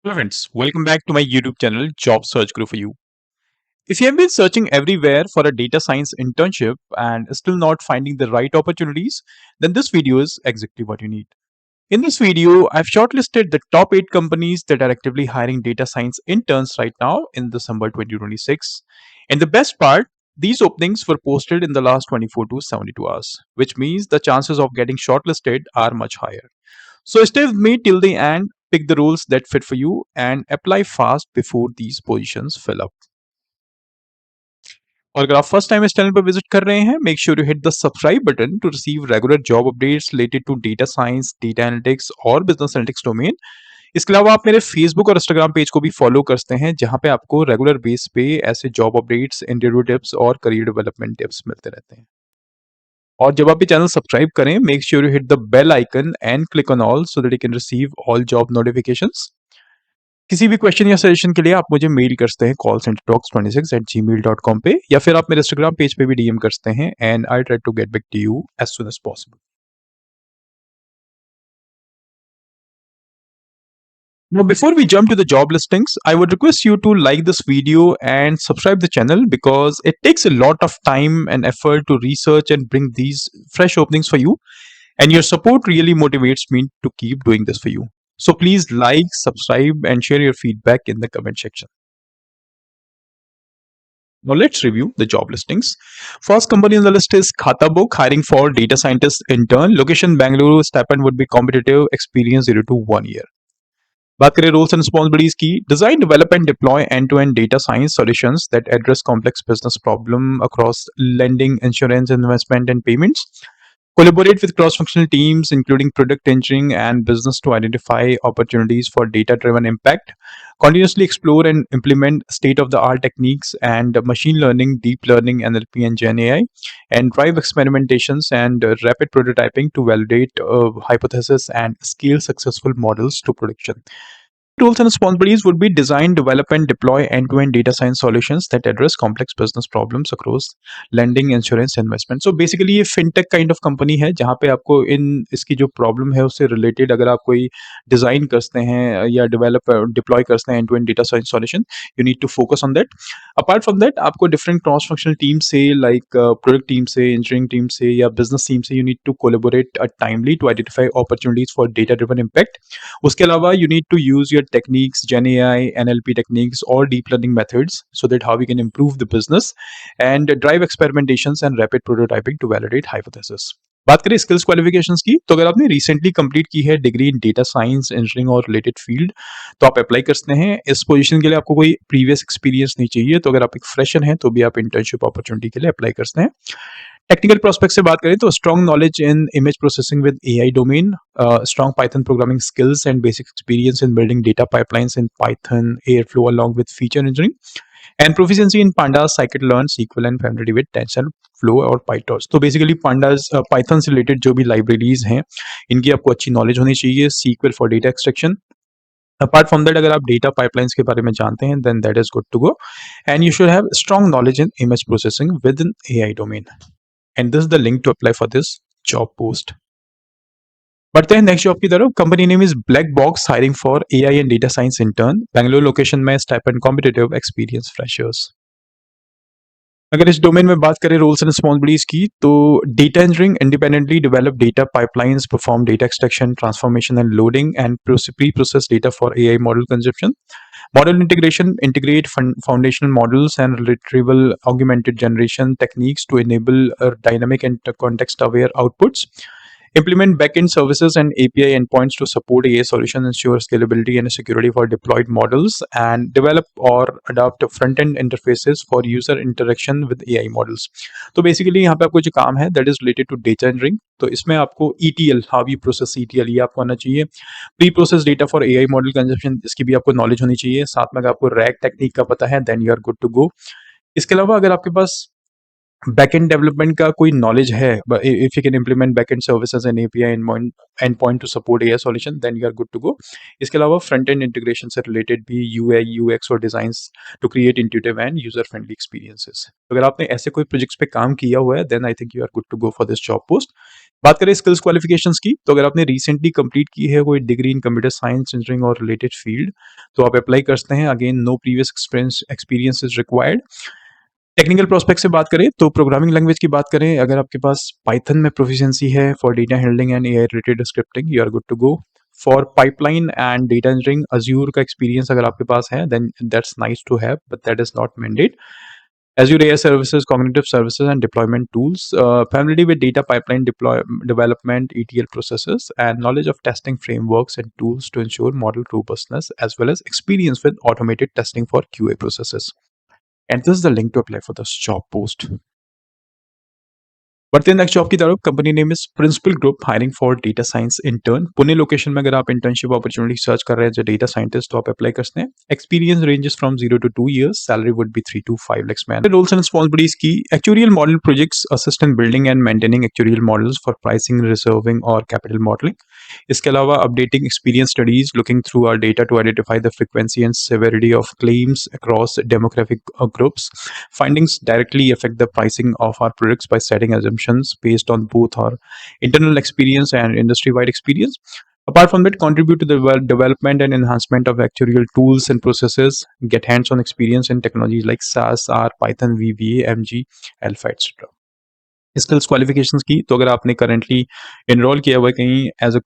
Hello friends, welcome back to my YouTube channel Job Search Guru for you. If you have been searching everywhere for a data science internship and still not finding the right opportunities, then this video is exactly what you need. In this video, I've shortlisted the top 8 companies that are actively hiring data science interns right now in December 2026. And the best part, these openings were posted in the last 24 to 72 hours, which means the chances of getting shortlisted are much higher. So stay with me till the end, pick the roles that fit for you, and apply fast before these positions fill up. और अगर आप first time इस channel पर visit कर रहे हैं make sure you hit the subscribe button to receive regular job updates related to data science data analytics और business analytics domain. इसके अलावा आप मेरे फेसबुक और इंस्टाग्राम पेज को भी फॉलो कर सकते हैं जहां पे आपको रेगुलर बेस पे ऐसे जॉब अपडेट्स इंटरव्यू टिप्स और करियर डेवलपमेंट टिप्स मिलते रहते हैं. और जब आप ये चैनल सब्सक्राइब करें make sure you hit the bell icon and click on all so that you can receive all job notifications. किसी भी क्वेश्चन या सजेशन के लिए आप मुझे मेल कर सकते हैं callcentertalks26@gmail.com पे या फिर आप मेरे इंस्टाग्राम पेज पे भी डीएम कर सकते हैं and I try to get back to you as soon as possible. Now, before we jump to the job listings, I would request you to like this video and subscribe the channel because it takes a lot of time and effort to research and bring these fresh openings for you. And your support really motivates me to keep doing this for you. So please like, subscribe, and share your feedback in the comment section. Now let's review the job listings. First company on the list is Khatabook, hiring for data scientist intern. Location Bangalore. Stipend would be competitive. Experience 0 to 1 year. बात करें roles and responsibilities की, design develop and deploy end to end data science solutions that address complex business problem across lending, insurance, investment and payments. Collaborate with cross-functional teams, including product engineering and business, to identify opportunities for data-driven impact. Continuously explore and implement state-of-the-art techniques and machine learning, deep learning, NLP, and Gen AI, and drive experimentations and rapid prototyping to validate hypotheses and scale successful models to production. Tools and responsibilities would be design, develop, and deploy end-to-end data science solutions that address complex business problems across lending, insurance, investment. So basically ये fintech kind of company है जहाँ पे आपको इन इसकी जो problem है उससे related अगर आप कोई design करते हैं या develop deploy करते हैं end-to-end data science solution, you need to focus on that. Apart from that, आपको different cross-functional teams से like product team से, engineering team से या business team से you need to collaborate timely to identify opportunities for data-driven impact. उसके अलावा you need to use your techniques, Gen AI, NLP techniques, or deep learning methods so that how we can improve the business and drive experimentations and rapid prototyping to validate hypothesis. बात करें skills qualifications की, तो अगर आपने recently complete की है degree in data science, engineering और related field, तो आप अप्लाई कर सकते हैं. इस पोजीशन के लिए आपको कोई प्रीवियस एक्सपीरियंस नहीं चाहिए, तो अगर आप एक फ्रेशर हैं तो भी आप इंटर्नशिप अपॉर्चुनिटी के लिए अप्लाई कर सकते हैं. टेक्निकल प्रोस्पेक्ट से बात करें तो strong knowledge in image processing with AI domain, strong Python programming skills and basic experience in building data pipelines in Python, Airflow, along with feature engineering, and proficiency in Pandas, scikit-learn, SQL, and familiarity with TensorFlow और PyTorch. तो basically Pandas, Python से related जो भी libraries हैं इनकी आपको अच्छी knowledge होनी चाहिए. SQL for data extraction. Apart from that अगर आप डेटा पाइपलाइंस के बारे में जानते हैं then that is good to go and you should have strong knowledge in image processing within AI domain. And this is the link to apply for this job post. बढ़ते हैं next job की तरफ. Company name is Black Box, hiring for AI and data science intern. Bangalore location में, stipend competitive, experience freshers. अगर इस domain में बात करें रोल्स एंड रिस्पॉन्सिबिलिटीज की, तो data engineering, independently develop data pipelines, perform data extraction, transformation and loading, and pre process data for AI model consumption. Model integration, integrate foundational models and retrieval augmented generation techniques to enable dynamic and context-aware outputs. Implement backend services and API endpoints to support AI solutions, ensure scalability and security for deployed models, and develop or adopt front-end interfaces for user interaction with AI models. तो basically यहाँ पे आपको जो काम है that is related to data engineering. तो इसमें आपको ETL, how you process ETL, ये आपको आना चाहिए. Pre process data for AI model consumption, इसकी भी आपको नॉलेज होनी चाहिए. साथ में अगर आपको रैग टेक्निक का पता है then you are good to go. इसके अलावा अगर आपके पास बैकएंड डेवलपमेंट का कोई नॉलेज है, if you can implement backend services and API end point to support AI solution then you are good to go. इसके अलावा फ्रंट एंड इंटीग्रेशन से रिलेटेड भी यूआई यूएक्स और designs to create intuitive and user friendly experiences. अगर आपने ऐसे कोई projects पे काम किया हुआ है then I think you are good to go for this job post. बात करें स्किल्स क्वालिफिकेशंस की, तो अगर आपने रिसेंटली कंप्लीट की है कोई degree in computer science, engineering और रिलेटेड फील्ड, तो आप अप्लाई कर सकते हैं। Again no previous experience is required. Technical prospect से बात करें तो प्रोग्रामिंग लैंग्वेज की बात करें, अगर आपके पास पाइथन में प्रोफिशिएंसी है for data handling and AI related scripting, you are good to go. For pipeline and data engineering, Azure का एक्सपीरियंस अगर आपके पास है, then that's nice to have, but that is not mandate. Azure AI services, cognitive services, and deployment tools. Familiarity with data pipeline development, ETL processes, and knowledge of testing frameworks and tools to ensure model robustness, as well as experience with automated testing for QA processes. And this is the link to apply for this job post. बढ़ते हैं next job की तरफ। Company name is Principal Group, hiring for data science intern. Pune location में अगर आप internship opportunity search कर रहे हैं जो डेटा साइंटिस्ट, तो आप अप्लाई कर सकते हैं। Experience ranges from 0 to 2 years, salary would be 3 to 5 lakhs मैन। रोल्स एंड रिस्पॉन्सिबिलिटीज की, actuarial model projects, assistant building and maintaining actuarial models for pricing, reserving और कैपिटल मॉडलिंग। इसके अलावा updating experience studies, looking through our data to identify the frequency and severity of claims across demographic groups. Findings directly affect the pricing of our products by setting assumptions based on both our internal experience and industry-wide experience. Apart from that, contribute to the development and enhancement of actuarial tools and processes. Get hands-on experience in technologies like SAS, R, Python, VBA, MG, Alpha, etc. Skills qualifications की, तो अगर आपने currently enrol किया हुआ है कहीं as a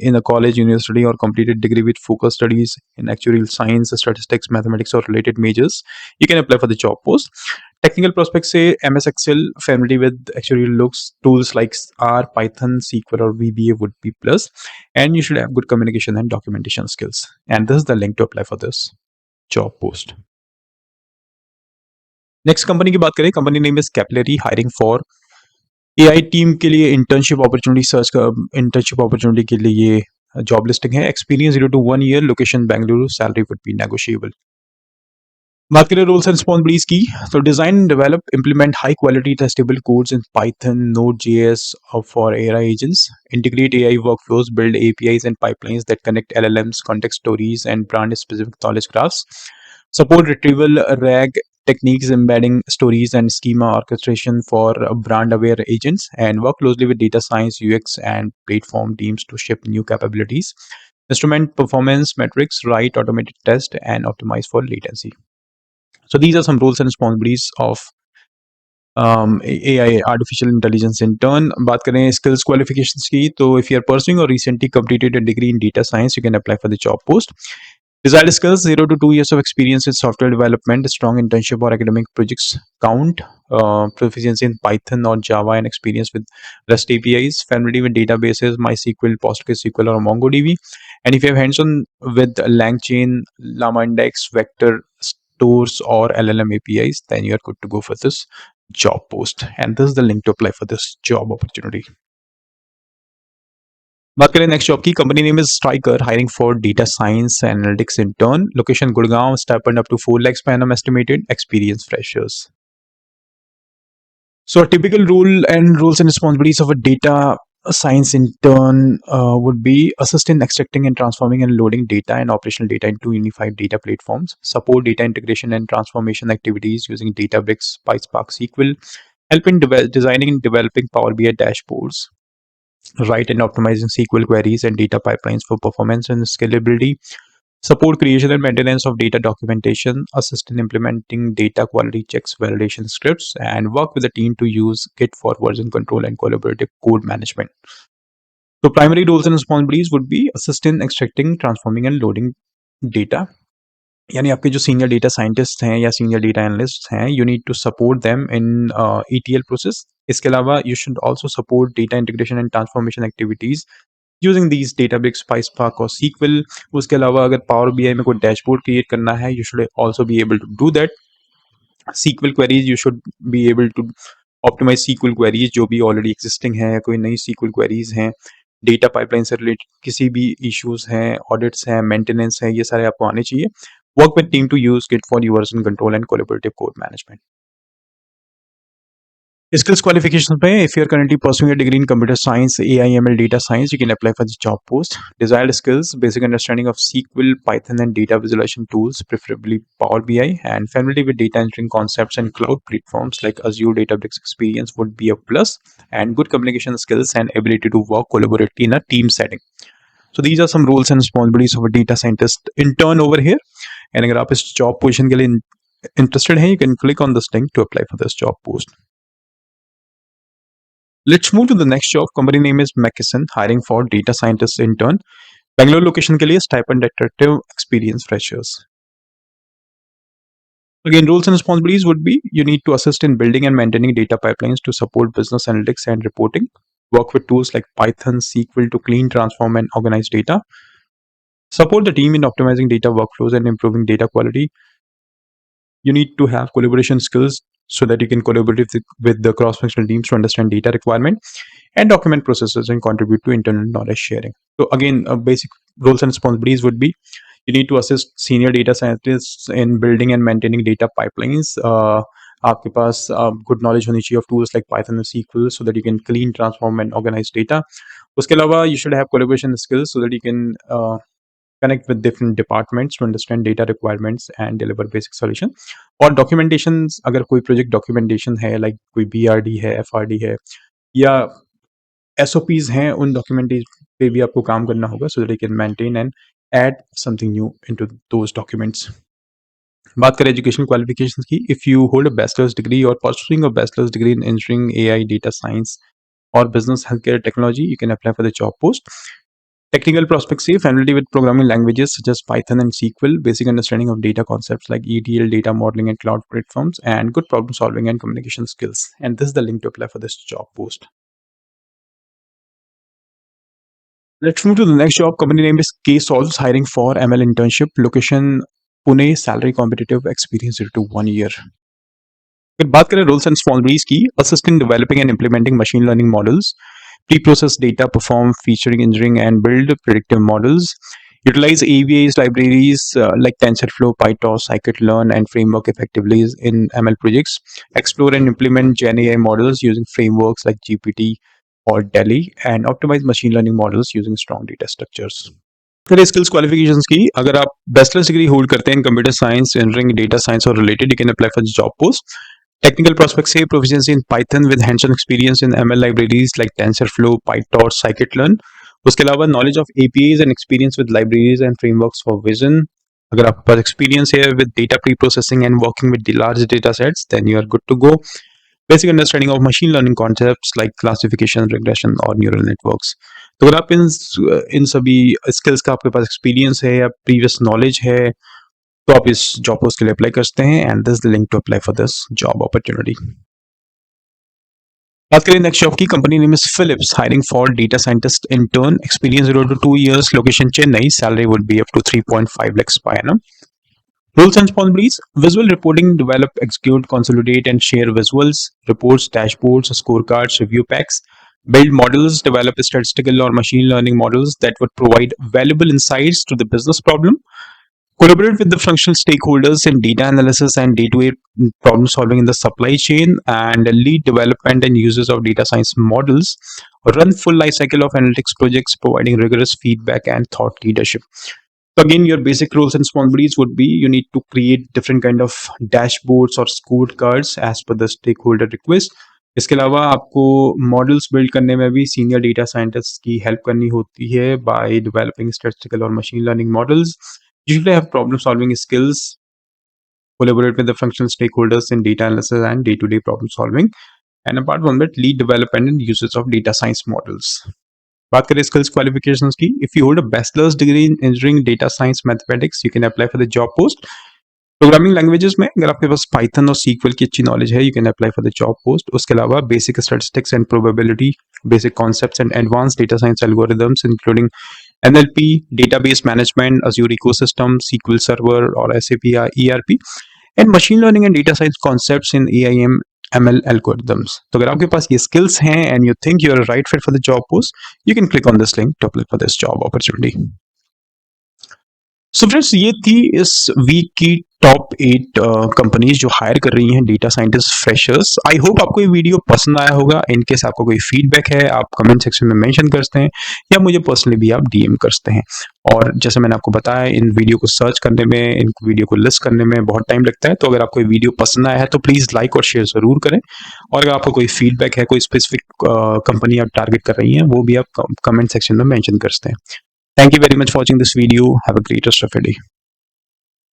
in a college, university और completed degree with focus studies in actual science, statistics, mathematics और related majors, you can apply for the job post. Technical prospect से MS Excel, family with actual looks tools like R, Python, SQL और VBA would be plus, and you should have good communication and documentation skills, and this is the link to apply for this job post. Next company की बात करें, company name is capillary, hiring for AI team के लिए internship opportunity search का, internship opportunity के लिए ये job listing है। Experience 0 to 1 year, location Bengaluru, salary would B negotiable. बात करें रोल्स एंड रिस्पॉन्सिबिलिटीज की, तो design, develop, implement high quality testable codes in Python, node JS for AI agents, integrate AI workflows, build APIs and pipelines that connect LLMs, context stories, and brand specific knowledge graphs. Support retrieval RAG techniques, embedding stories and schema orchestration for brand aware agents, and work closely with data science, UX, and platform teams to ship new capabilities. Instrument performance metrics, write automated test, and optimize for latency. So these are some roles and responsibilities of AI, artificial intelligence intern. बात करें skills qualifications की, तो if you are pursuing or recently completed a degree in data science, you can apply for the job post. Desired skills: 0 to 2 years of experience in software development, strong internship or academic projects count, proficiency in Python or Java, and experience with REST APIs, familiarity with databases, MySQL, PostgreSQL, or MongoDB. And if you have hands-on with LangChain, LlamaIndex, vector stores, or LLM APIs, then you are good to go for this job post. And this is the link to apply for this job opportunity. बात करें next job की, company name is Striker, hiring for data science analytics intern, location Gurgaon, stipend up to 4 lakhs per annum estimated, experience freshers. So a typical role and roles and responsibilities of a data science intern would be assist in extracting and transforming and loading data and operational data into unified data platforms, support data integration and transformation activities using Databricks, PySpark, SQL, help in designing and developing Power BI dashboards, write and optimizing SQL queries and data pipelines for performance and scalability, support creation and maintenance of data documentation, assist in implementing data quality checks, validation scripts, and work with the team to use Git for version control and collaborative code management. So primary roles and responsibilities would be assist in extracting, transforming, and loading data. यानी आपके जो senior data scientist हैं या senior data analyst हैं, you need to support them in ETL process. इसके अलावा you should also support data integration and transformation activities using these Databricks, PySpark और SQL. उसके अलावा अगर पावर बीआई में कोई डैशबोर्ड क्रिएट करना है, you should also be able to do that. SQL queries, you should be able to optimise SQL queries जो भी ऑलरेडी एग्जिस्टिंग है या कोई नई सीक्वल क्वेरीज हैं। डेटा पाइपलाइन से रिलेटेड किसी भी इश्यूज हैं, ऑडिट्स हैं, मेंटेनेंस है, ये सारे आपको आने चाहिए। Work with team to use Git for version control and collaborative code management. Skills qualifications में, if you're currently pursuing a degree in computer science, AI, ML, data science, you can apply for the job post. Desired skills: basic understanding of SQL, Python, and data visualization tools, preferably Power BI, and familiarity with data engineering concepts and cloud platforms like Azure. Databricks experience would be a plus, and good communication skills and ability to work collaboratively in a team setting. So these are some roles and responsibilities of a data scientist intern over here. And अगर आप इस job position के लिए interested हैं, you can click on this link to apply for this job post. Let's move to the next job. Company name is McKesson, hiring for data scientist intern. Bangalore location के लिए stipend attractive experience freshers. Again, roles and responsibilities would be: you need to assist in building and maintaining data pipelines to support business analytics and reporting. Work with tools like Python, SQL to clean, transform, and organize data. Support the team in optimizing data workflows and improving data quality. You need to have collaboration skills so that you can collaborate with the cross-functional teams to understand data requirement and document processes and contribute to internal knowledge sharing. So again, basic roles and responsibilities would be: you need to assist senior data scientists in building and maintaining data pipelines. आपके पास good knowledge होनी चाहिए of tools like Python and SQL so that you can clean, transform, and organize data. उसके अलावा you should have collaboration skills so that you can connect with different departments to understand data requirements and deliver basic solution. और documentations, अगर कोई project documentation है, like कोई BRD है, FRD है, या SOPs हैं, उन documents पे भी आपको काम करना होगा so that you can maintain and add something new into those documents. बात करें एजुकेशन क्वालिफिकेशंस की, if you hold a bachelor's degree और pursuing a bachelor's degree in engineering, AI, data science or business healthcare technology, you can apply for the job post. Technical prospects say familiarity with programming languages such as Python and SQL, basic understanding of data concepts like ETL, data modeling, and cloud platforms, and good problem solving and communication skills. And this is the link to apply for this job post. Let's move to the next job. Company name is KSolves, hiring for ML internship. Location Pune, salary competitive, experience 0 to 1 year. फिर बात करें roles and responsibilities की, assist in developing and implementing machine learning models, pre-process data, perform featuring engineering and build predictive models, utilize AVA's libraries like TensorFlow, PyTorch, scikit-learn, and framework effectively in ML projects, explore and implement GenAI models using frameworks like GPT or DALL-E, and optimize machine learning models using strong data structures. फिर skills qualifications की, अगर आप bachelor's degree hold करते हैं in computer science, engineering, data science और related, you can apply for job post. Technical prospects say proficiency in Python with hands-on experience in ML libraries like TensorFlow, PyTorch, scikit-learn. उसके अलावा knowledge of APIs and experience with libraries and frameworks for vision. अगर आपके पास experience है with data pre-processing and working with the large data sets, then you are good to go. Basic understanding of machine learning concepts like classification, regression और neural networks. तो अगर आप इन सभी skills का आपके पास एक्सपीरियंस है या प्रीवियस नॉलेज है, तो आप इस जॉब पोस्ट के लिए अप्लाई करते हैं. And this the link to apply for this job opportunity. बात करें नेक्स्ट जॉब की, company name is Philips, hiring for data scientist intern, experience 0 to 2 years, location Chennai, salary would be up to 3.5 lakhs per annum. Roles and responsibilities: visual reporting, develop, execute, consolidate, and share visuals, reports, dashboards, scorecards, review packs, build models, develop statistical or machine learning models that would provide valuable insights to the business problem. Collaborate with the functional stakeholders in data analysis and day-to-day problem solving in the supply chain, and lead development and uses of data science models. Run full life cycle of analytics projects, providing rigorous feedback and thought leadership. So again, your basic roles and responsibilities would be: you need to create different kind of dashboards or scorecards as per the stakeholder request. इसके अलावा आपको models build करने में भी senior data scientist की help करनी होती है बाय डेवलपिंग स्टैटिस्टिकल और machine learning models. Usually have problem solving skills, collaborate with the functional stakeholders in data analysis and day-to-day problem solving, and apart from that, lead development and usage of data science models. बात करें skills qualifications की, if you hold a bachelor's degree in engineering, data science, mathematics, you can apply for the job post. Programming languages में अगर आपके पास Python और sequel की अच्छी नॉलेज है, you can apply for the job post. उसके अलावा basic statistics and probability, basic concepts and advance data science algorithms including NLP, database management, Azure ecosystem, SQL Server or SAP or ERP, and machine learning and data science concepts in AIM ML algorithms. तो अगर आपके पास ये skills हैं and you think you're a right fit for the job post, you can click on this link to apply for this job opportunity. So friends, ये थी इस week की top 8 companies जो हायर कर रही हैं data scientist freshers. I hope आपको ये वीडियो पसंद आया होगा। इन केस आपको कोई फीडबैक है, आप कमेंट सेक्शन में मेंशन कर सकते हैं या मुझे पर्सनली भी आप डीएम कर सकते हैं। और जैसे मैंने आपको बताया, इन वीडियो को सर्च करने में, इन वीडियो को लिस्ट करने में बहुत टाइम लगता है। तो अगर आपको ये वीडियो पसंद आया है तो प्लीज़ लाइक और शेयर ज़रूर करें। और अगर आपको कोई फीडबैक है, कोई स्पेसिफिक कंपनी आप टारगेट कर रही हैं, वो भी आप कमेंट सेक्शन में मेंशन कर सकते हैं। Thank you very much for watching this video. Have a great rest of your day.